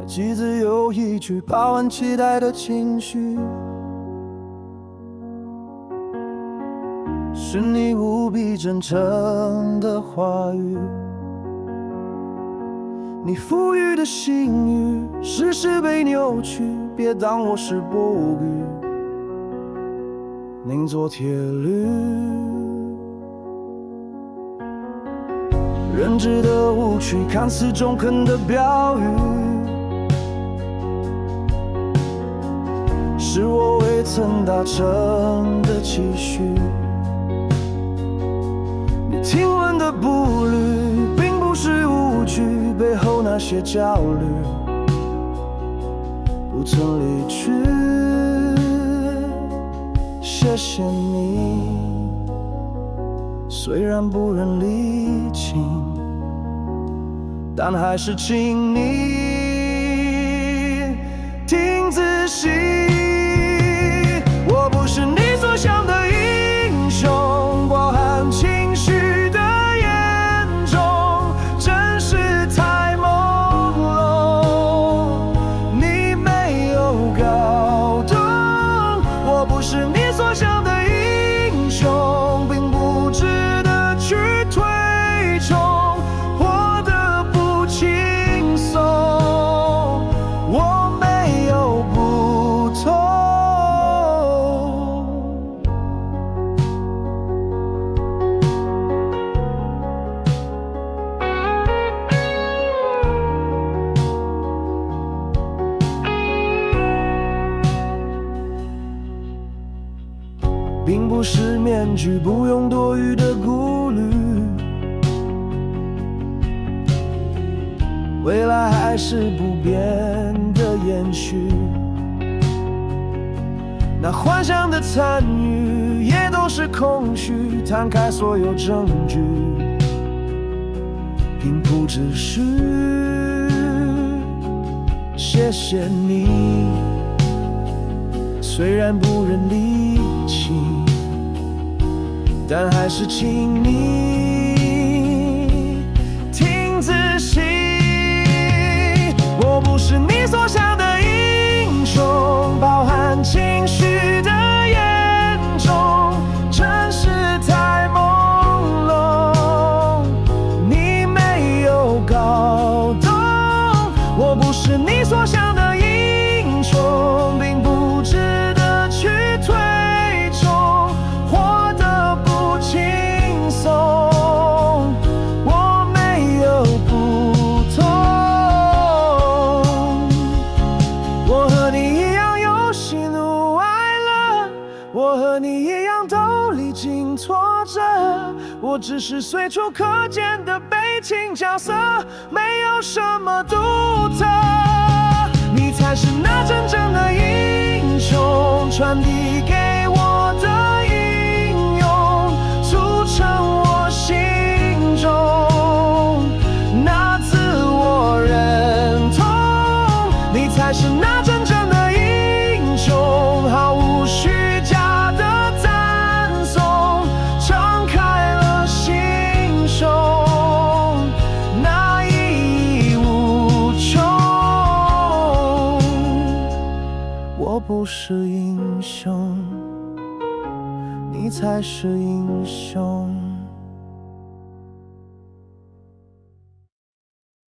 句子又一句，饱含期待的情绪，是你无比真诚的话语。你赋予的心语，时时被扭曲，别当我是波语，凝作铁律。认知的误区，看似中肯的标语，是我未曾达成的期许。你听闻的步履，并不是误句，背后那些焦虑不曾离去。谢谢你，虽然不忍理清，但还是请你听仔细。我不是你所想的英雄，饱含情绪的眼中，真实太朦胧，你没有搞懂。我不是你所想的英雄，并不值得去推崇，活得不轻松，我没有不同。并不是面具，不用多余的顾虑，未来还是不变的延续。那幻想的参与，也都是空虚。摊开所有证据，平铺直叙。谢谢你，虽然不忍理清，但还是请你听仔细。我不是你所想的英雄，饱含情绪的眼中，真实太朦胧，你没有搞懂。我不是你所想的英雄，并不值得去推崇，活得不轻松，我没有不同。我和你一样有喜怒哀乐，我和你一样都历经挫折，我只是随处可见的悲情角色，没有什么独特。你才是那真正的英雄，传递给我的英勇，促成我心中那自我认同。你才是那真正的英雄，毫无虚假的赞颂，敞开了心胸，那意义无穷。我不是英雄，你才是英雄。